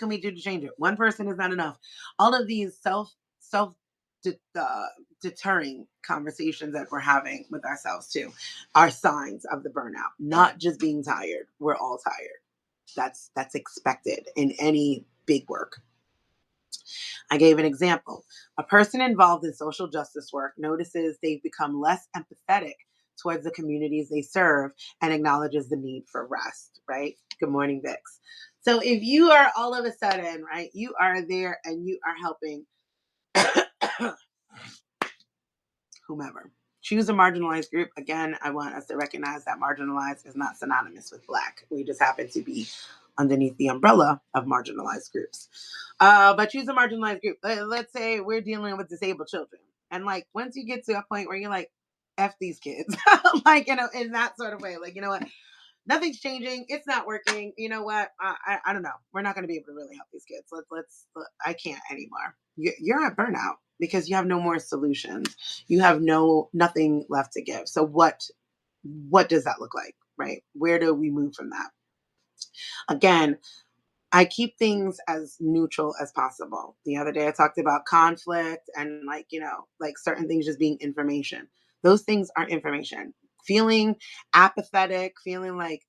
can we do to change it? One person is not enough. All of these self deterring conversations that we're having with ourselves too are signs of the burnout, not just being tired. We're all tired. That's expected in any big work. I gave an example. A person involved in social justice work notices they've become less empathetic towards the communities they serve and acknowledges the need for rest, right? Good morning, Vix. So if you are all of a sudden, right, you are there and you are helping whomever. Choose a marginalized group. Again, I want us to recognize that marginalized is not synonymous with Black. We just happen to be underneath the umbrella of marginalized groups. But choose a marginalized group. Let's say we're dealing with disabled children. And like, once you get to a point where you're like, F these kids, like, in that sort of way, like, you know what? Nothing's changing. It's not working. You know what? I don't know. We're not going to be able to really help these kids. I can't anymore. You're at burnout because you have no more solutions. You have nothing left to give. So what does that look like, right? Where do we move from that? Again, I keep things as neutral as possible. The other day I talked about conflict and like certain things just being information. Those things are information. Feeling apathetic, feeling like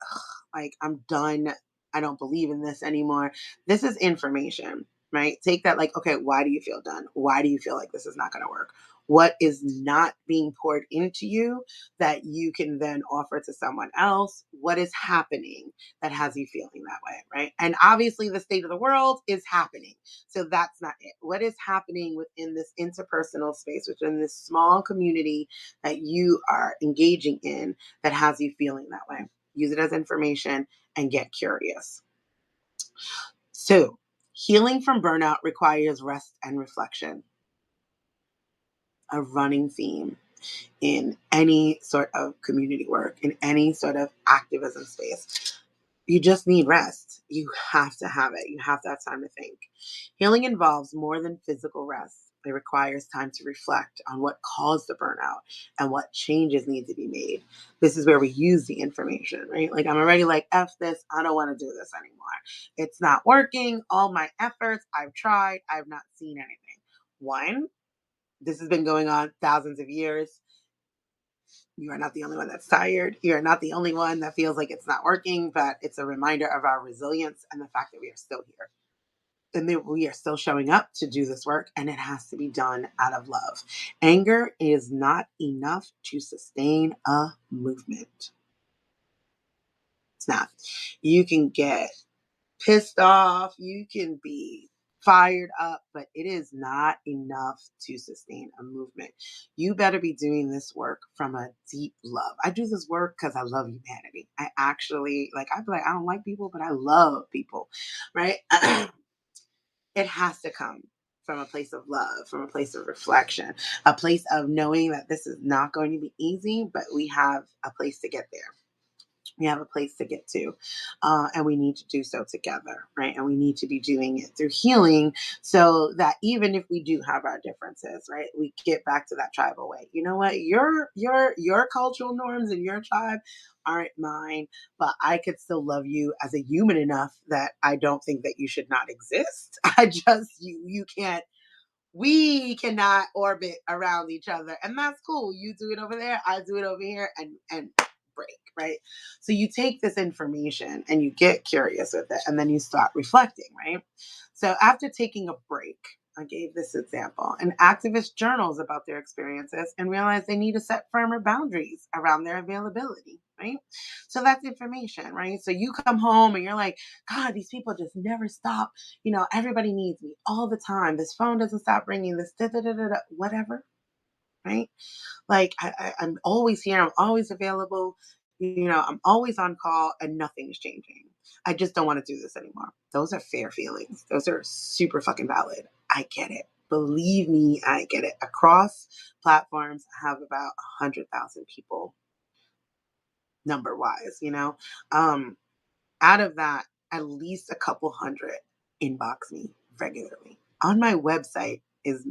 I'm done. I don't believe in this anymore. This is information, right? Take that like, okay, why do you feel done? Why do you feel like this is not going to work? What is not being poured into you that you can then offer to someone else? What is happening that has you feeling that way, right? And obviously the state of the world is happening. So that's not it. What is happening within this interpersonal space, within this small community that you are engaging in that has you feeling that way? Use it as information and get curious. So, healing from burnout requires rest and reflection, a running theme in any sort of community work, in any sort of activism space. You just need rest. You have to have it. You have to have time to think. Healing involves more than physical rest. It requires time to reflect on what caused the burnout and what changes need to be made. This is where we use the information, right? Like, I'm already like, F this. I don't want to do this anymore. It's not working. All my efforts, I've tried. I've not seen anything. One, this has been going on thousands of years. You are not the only one that's tired. You're not the only one that feels like it's not working, but it's a reminder of our resilience and the fact that we are still here. And that we are still showing up to do this work, and it has to be done out of love. Anger is not enough to sustain a movement. It's not. You can get pissed off, you can be fired up, but it is not enough to sustain a movement. You better be doing this work from a deep love. I do this work because I love humanity. I actually I'd be like, I don't like people, but I love people, right? It has to come from a place of love, from a place of reflection, a place of knowing that this is not going to be easy, but we have a place to get there. We have a place to get to, and we need to do so together, right? And we need to be doing it through healing, so that even if we do have our differences, right, we get back to that tribal way. You know what? Your cultural norms and your tribe aren't mine, but I could still love you as a human enough that I don't think that you should not exist. I just you can't. We cannot orbit around each other, and that's cool. You do it over there, I do it over here, and break, right? So you take this information and you get curious with it, and then you start reflecting, right? So after taking a break, I gave this example, an activist journals about their experiences and realize they need to set firmer boundaries around their availability, right? So that's information, right? So you come home and you're like, God, these people just never stop. Everybody needs me all the time. This phone doesn't stop ringing, this da da da da, whatever, right? Like, I'm always here, I'm always available, I'm always on call, and nothing's changing. I just don't want to do this anymore. Those are fair feelings. Those are super fucking valid. I get it. Believe me, I get it. Across platforms, I have about 100,000 people number wise, out of that, at least a couple hundred inbox me regularly. On my website is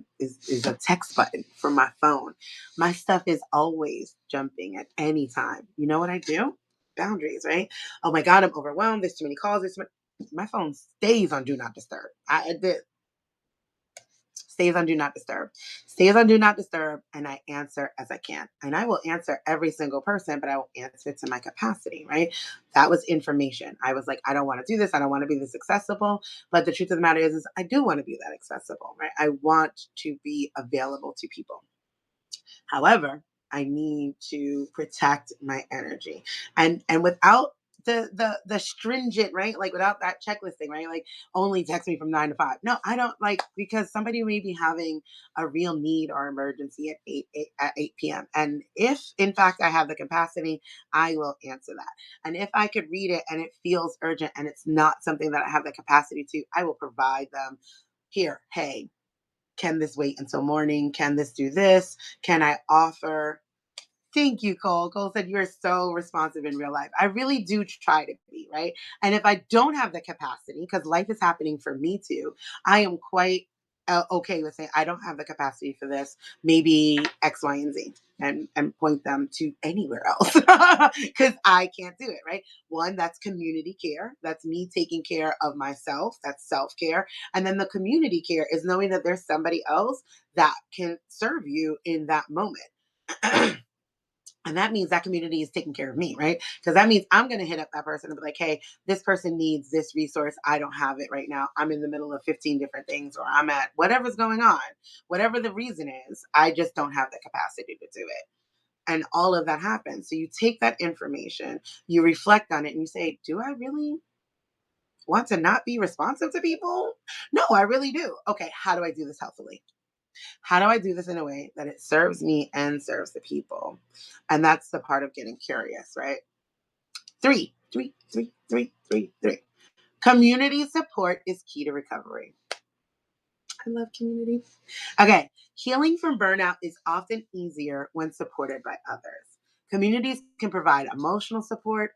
a text button for my phone. My stuff is always jumping at any time. You know what I do? Boundaries, right? Oh my God, I'm overwhelmed. There's too many calls. My phone stays on do not disturb. Stays on do not disturb. Stays on do not disturb, and I answer as I can. And I will answer every single person, but I will answer to my capacity, right? That was information. I was like, I don't want to do this. I don't want to be this accessible. But the truth of the matter is I do want to be that accessible, right? I want to be available to people. However, I need to protect my energy. And without the stringent, right? Like without that checklist thing, right? Like only text me from 9 to 5. No, I don't, like, because somebody may be having a real need or emergency at 8 p.m. And if in fact I have the capacity, I will answer that. And if I could read it and it feels urgent and it's not something that I have the capacity to, I will provide them here. Hey, can this wait until morning? Can this do this? Can I offer? Thank you, Cole. Cole said, you're so responsive in real life. I really do try to be, right? And if I don't have the capacity, because life is happening for me too, I am quite okay with saying, I don't have the capacity for this, maybe X, Y, and Z, and point them to anywhere else because I can't do it, right? One, that's community care. That's me taking care of myself. That's self care. And then the community care is knowing that there's somebody else that can serve you in that moment. And that means that community is taking care of me, right? Because that means I'm going to hit up that person and be like, hey, this person needs this resource. I don't have it right now. I'm in the middle of 15 different things, or I'm at whatever's going on, whatever the reason is. I just don't have the capacity to do it. And all of that happens. So you take that information, you reflect on it, and you say, do I really want to not be responsive to people? No, I really do. Okay, how do I do this healthily? How do I do this in a way that it serves me and serves the people? And that's the part of getting curious, right? Three. Community support is key to recovery. I love community. Okay, healing from burnout is often easier when supported by others. Communities can provide emotional support,